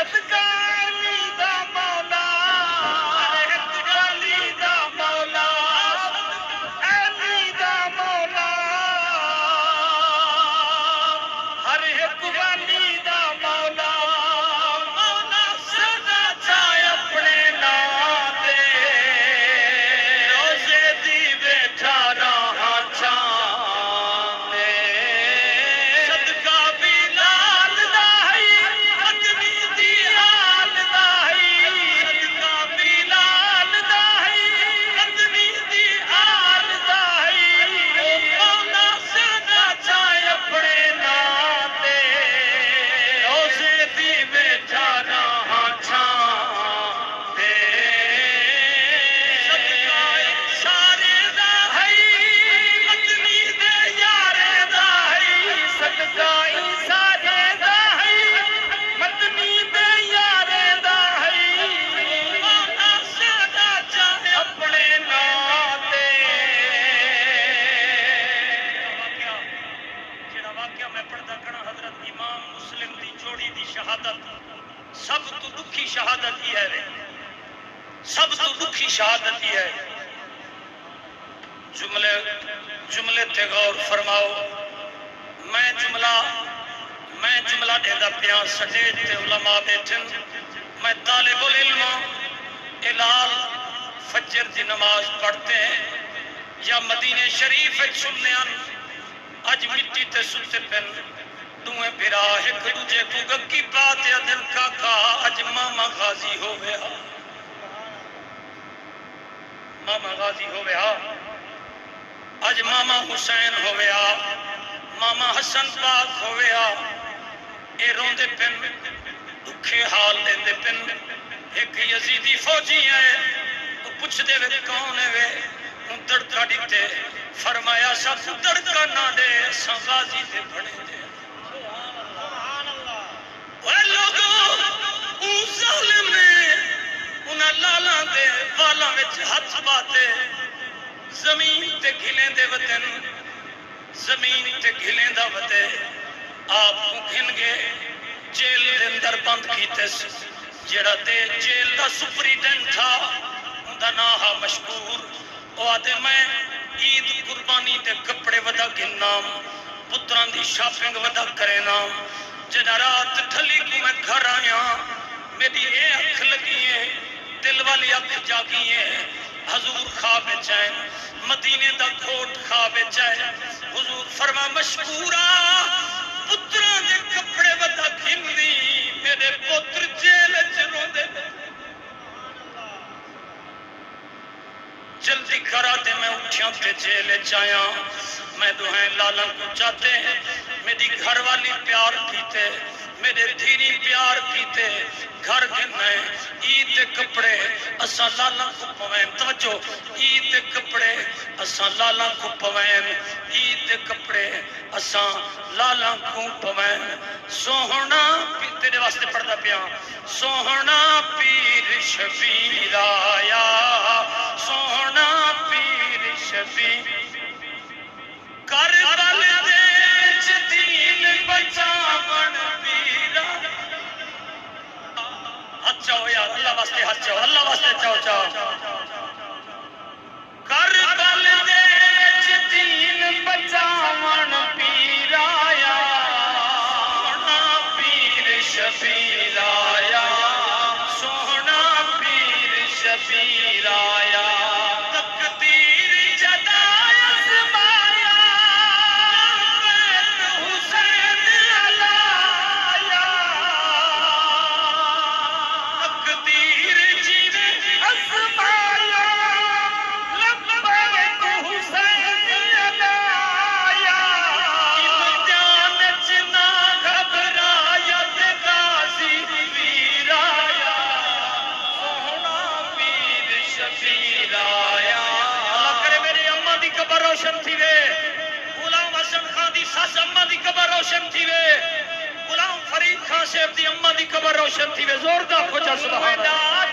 صدقہ علی دا مولا ہر ایک ولی دا مولا علی دا مولا ہر ایک ولی دا مولا مولا سدا چاہے اپنے نام دے روزے دی بیٹھا رہا چھان دے صدقہ بلال دا ہے مدنی دی آل دا ہے صدقہ بلال دا ہے مدنی دی آل دا ہے مولا سدا چاہے اپنے نام دے روزے دی بیٹھا رہا چھان دے صدقہ سارے دا ہے مدنی دے یارے دا ہے صدقہ سارے دا ہے مدنی دے یارے دا ہے مولا سدا چاہے اپنے نام دے جڑا واقعہ میں پڑھدا کنا حضرت امام مسلم دی جوڑی دی شہادت سب تو دکھی شہادت ہی ہے وے سب تو دکھی شہادت ہی ہے جملے تے غور فرماؤ میں جملہ دیندا پیاں سٹیج تے علماء بیٹھن میں طالب العلم الال فجر دی نماز پڑھتے ہیں یا مدینے شریف سننے اج مٹی تے ستے پن دوئے بھرا ایک دوجے کو گکی پاتے دل کا اج ماما غازی ہو گیا ماما غازی ہو گیا اج ماما حسین ہو گیا ماما حسن پاک ہو گیا اے روندے پن دکھے حال دیندے پن ایک یزیدی فوجی ہے وہ پوچھ دے وے کون ہے وے ان تڑکا دیتے فرمایا سا تو تڑکا نہ دے سا غازی دے بڑے دے وہ لوگوں اون ظالم نے انہاں لالاں دے والاں وچ ہاتھ پاتے زمین تے گھلیں دے وطن زمین تے گھلیں دا وطے آپ کو گھن گے جیل دے اندر بند کیتے جیڑا دے جیل دا سپریڈنٹ تھا اندہ ناہا مشکور او آدھے میں عید قربانی دے کپڑے ودا گھنام پتران دی شاپنگ ودا کرے نام جنہ رات ٹھلی کو میں گھر آیا میری اے اکھ لگی ہے دل والی اکھ جاگی ہے حضور خواب چین مدینے دا کھوٹ خواب چین حضور فرما مشکورا پتران دے کپڑے ودا گھن دی میرے پتر جیل چلو دے جلدی کرا دے میں اٹھیاں تے جیل چایا میں دوہیں لالا کو چاہتے ہیں میری گھر والی پیار کیتے میرے دھیری پیار کیتے گھر گھنے عید کپڑے اسا لالا کو پوین توجہ عید کپڑے اسا لالا کو پوین عید کپڑے اسا لالا کو پوین سوہنا تیرے واسطے پڑھتا پیا سوہنا پیر شبیر آیا سوہنا پیر شبیر کربل دے دین بچاون پیرا ہاتھ چاہو یار اللہ واسطے ہاتھ چاہو اللہ واسطے چاہو چاہو کربل دے دین بچاون پیرا آیا سونا پیر شبیر آیا سونا پیر شبیر آیا تقدیر جدا روشن تھی وے غلام حسن خان دی ساس اماں دی قبر روشن تھی وے غلام فرید خان صاحب دی اماں دی قبر روشن تھی وے زوردار کھوچا سبحان اللہ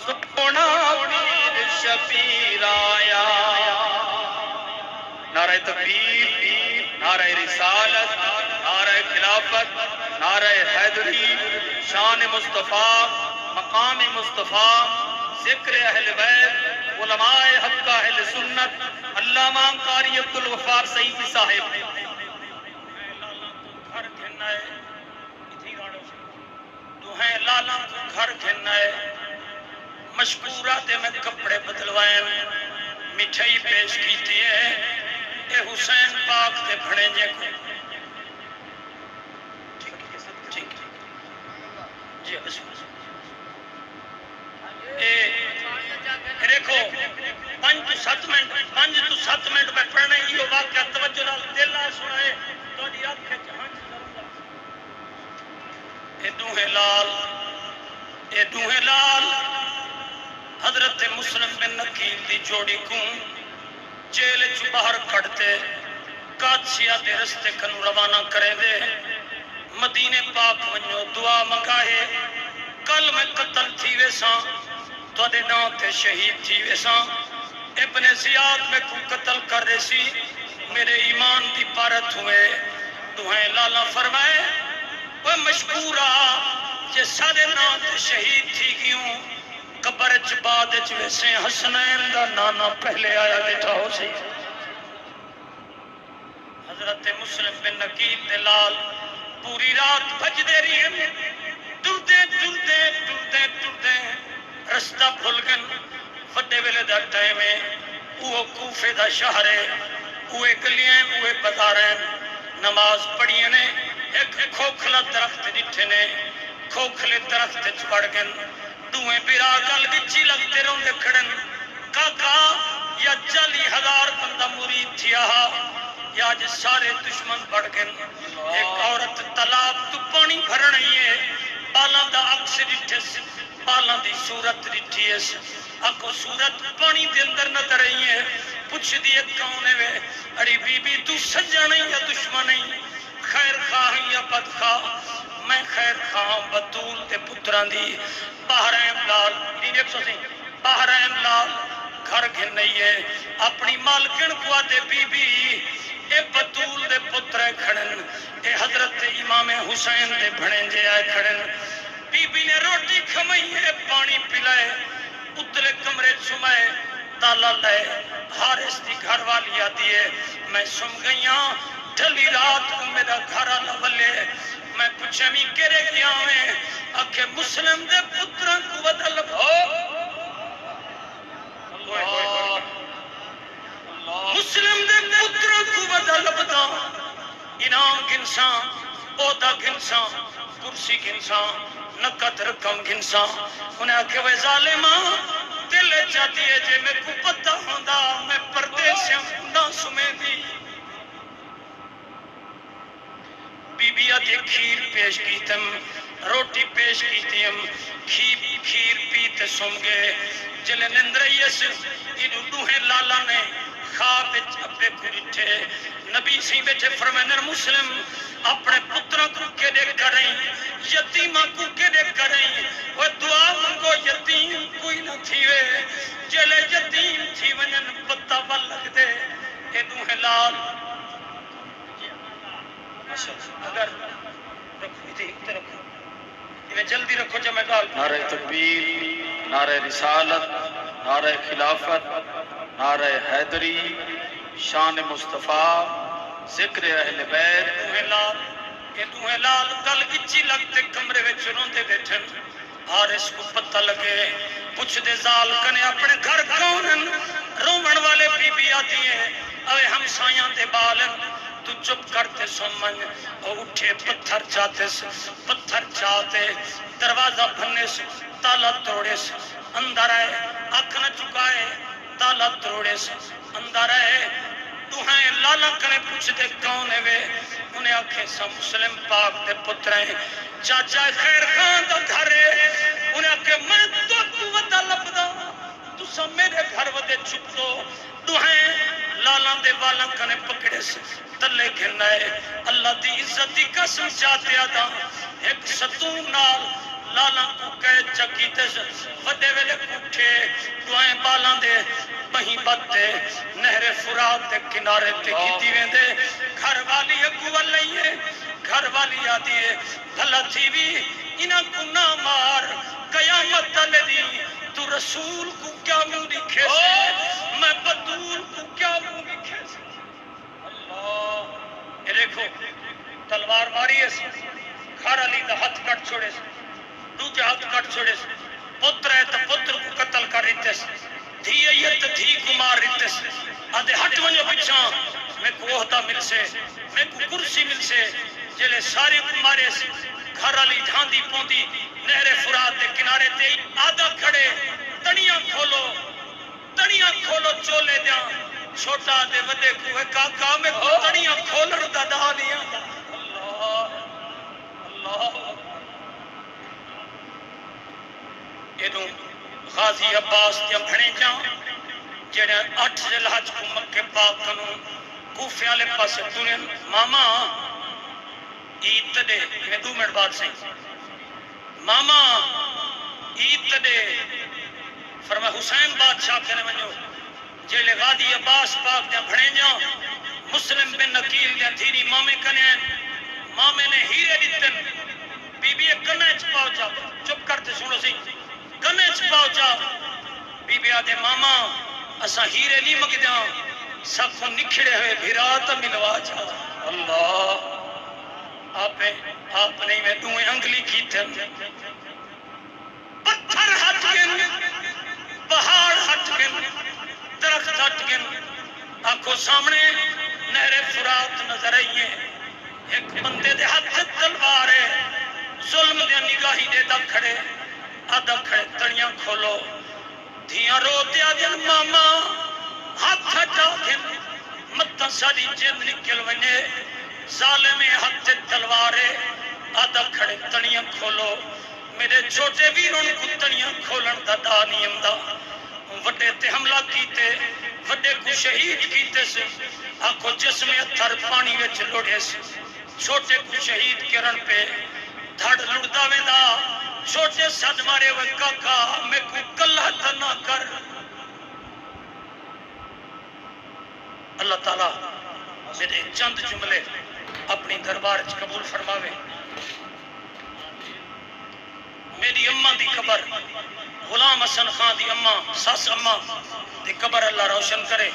سونا پیر شبیر آیا نعرہ تکبیر نعرہ رسالت نعرہ خلافت نعرہ حیدری شان مصطفیٰ مقام مصطفیٰ ذکر اہل بیت علماء حق اہل سنت علامہ قاری عبدالغفار سعیدی صاحب گھر گھنائے دوہیں لالا کو گھر گھنائے مشکورات میں کپڑے بدلوائیں مٹھائی پیش کیتی ہے اے حسین پاک دے بھڑے جے کو ٹھیک جی دیکھو 5 تو 7 منٹ میں پڑھنے یہ واقعہ توجہ نال دل نال سنائے تہاڈی اکھ وچ ہنج ضرور اے دوہے لال حضرت مسلم بن نقیل دی جوڑی کو جیل چ باہر کھڑتے قادسیہ دے رستے کنو روانہ کریں دے مدینے پاک ونجو دعا منگاہے کل میں قتل تھی ویساں تو دے نام تے شہید تھی ویساں ابن زیاد میں کو قتل کر رہے سی میرے ایمان دی پارت ہوئے دوہیں لالا فرمائے وہ مشکورہ جے سارے نام تے شہید تھی گیوں قبر بعد ویسے حسنین دا نانا پہلے آیا بیٹھا ہو سی حضرت مسلم بن نقیل دے لال پوری رات بھج دے رہی ہیں ٹردے رستہ بھول گن وڈے ویلے دا ٹائم ہے وہ کوفے دا شہر ہے وہ گلیاں وہ بازاریں نماز پڑھی نے ایک کھوکھلا درخت ڈٹھے نے کھوکھلے درخت چڑ گن دویں بیرا گل وچی لگتے روندے کھڑن کاکا یا 40,000 بندہ مرید تھیا یا جے سارے دشمن بڑھ گن ایک عورت تالاب تو پانی بھر رہی ہے بالاں دا عکس ڈٹھے بالاں دی صورت ڈٹھی ہے اکو صورت پانی دے اندر نہ رہی ہے پوچھ دیے کون ہے وے اڑی بی بی تو سجا نہیں یا دشمن نہیں خیر خواہ یا بد خواہ میں خیر خواہ بطول تے پتران دی بحرین لال بحرین لال گھر گھن نہیں ہے اپنی مالکن کو آتے بی بی اے بطول دے پترے کھڑن اے حضرت امام حسین دے بھڑن جے آئے کھڑن بی بی نے روٹی کھمائی ہے پانی پلائے اتلے کمرے چھمائے تالا لائے حارس دی گھر والی آتی ہے میں سم گئیاں ڈھلی رات کو میرا گھر آلہ ولے میں پوچھے میں کرے گیا میں اکھے مسلم دے پتران کو بدل بھو مسلم دے پتران کو بدل بدا انعام گنسان عہدہ گنسان کرسی گنسان نقد رقم گنسان انہیں آکھے وہ ظالماں دل چاہتی ہے جے میں کو پتہ ہوندہ میں پردے سے نہ سمیں دی بی بی آدھے کھیر پیش کی تم روٹی پیش کی تیم کھیر پیتے سم گئے جلے نندریس انہوں دوہیں لالا نے خواب اپنے پوریٹھے نبی سی بیٹھے فرمائنر مسلم اپنے پتروں کو کے دے کریں یتیمہ کو کے دے کریں وہ دعا منگو یتیم کوئی نہ تھیوے جلے یتیم تھی ونن پتہ بل لگ دے اے دوہیں لال اگر رکھو ادھے رکھو انہیں جلدی رکھو جب میں گال نعرہ تکبیر نعرہ رسالت نعرہ خلافت نعرہ حیدری شان مصطفیٰ ذکر اہل بیت دوہیں لال گل گچی لگتے کمرے وچ روندے بیٹھن حارس کو پتہ لگے پوچھ دے زال کنے اپنے گھر کونن رومن والے بی بی آتی ہیں اوے ہم سائیاں دے بالن تو چپ کرتے سمن اٹھے پتھر چاہتے دروازہ بھننے سے تالا توڑے سے اندر آئے آنکھ نہ چکائے تالا توڑے سے اندر آئے دوہیں لالا کنے پوچھ دے کون ہے وے انہیں آنکھیں سا مسلم پاک دے پتریں چاچا خیر خان دا گھر ہے انہیں آنکھیں میں تو قوت لبدا تو سب میرے گھر ودے چھپ دو دوہیں لالا دے والا کنے پکڑے سے تلے گھنائے اللہ دی عزت دی قسم چاہتے آدھا ایک ستون نال لالا کو کہے چکی تس وڈے ویلے کٹھے دوائیں بالاں دے بہی بتے نہر فرات دے کنارے تے کیتی ویندے گھر والی اگو لئیے گھر والی آدھی ہے بھلا تھی بھی انہاں کو نہ مار قیامت تلے دی تو رسول کو کیا منہ دکھے سے میں بدول کو کیا منہ دکھے سے اللہ یہ دیکھو تلوار ماری ہے گھر علی دا ہاتھ کٹ چھوڑے سے دوجہ ہاتھ کٹ چھوڑے سے پتر ہے تو پتر کو قتل کر رہتے سے دھی ایت دھی کو مار رہتے سے آدھے ہٹ ونجو پچھاں میں کو عہدہ مل سے میں کو کرسی مل سے جلے سارے کو مارے سے گھر علی جھاندی پوندی نہر فرات دے کنارے تے آدھا کھڑے تڑیاں کھولو چولے دیاں چھوٹا دے ودے کو ہے کاکا میں کو تڑیاں کھولن دا دا نہیں آدھا اللہ ادوں غازی عباس دیا بھنے جاؤں جڑے 8 ذوالحج کو مکے پاک کنوں کوفے والے پاسے تنن ماما عید تڈے میں 2 منٹ بعد سے ماما عید تڈے فرما حسین بادشاہ کہنے ونجو جڑے غازی عباس پاک دیا بھنے جاؤں مسلم بن نکیل دیا دھیری مامے کنے مامے نے ہیرے دیتن بی بی کنے چ پہنچا چپ کرتے سنو سی کنے چ پہنچا بی بی آدھے ماما اسا ہیرے نہیں مگدیاں سب کو نکھڑے ہوئے بھیرات ملوا جا اللہ آپ نہیں میں دوئے انگلی کی تھن پتھر ہٹ گن پہاڑ ہٹ گن درخت ہٹ گن آنکھوں سامنے نہر فرات نظر آئیے ایک بندے دے ہاتھ تلوار ہے ظلم دے نگاہی دے دا کھڑے آدھا کھڑے تڑیاں کھولو دھیاں رو دیا دیا ماما ہاتھ ہٹا دن متن ساری جن نکل ونے ظالم ہاتھ تلوارے آدھا کھڑے تڑیاں کھولو میرے چھوٹے ویروں کو تڑیاں کھولن دا دا نیم دا وڈے تے حملہ کیتے وڈے کو شہید کیتے سے آنکھوں جسم اتھر پانی وچ لوڑے سے چھوٹے کو شہید کرن پہ دھڑ لڑدا ویندا چھوٹے صد مارے ہوئے کاکا میں کو کلہ نہ کر اللہ تعالیٰ میرے چند جملے اپنی دربار قبول فرماوے میری اماں دی قبر غلام حسن خان دی اماں ساس اماں دی قبر اللہ روشن کرے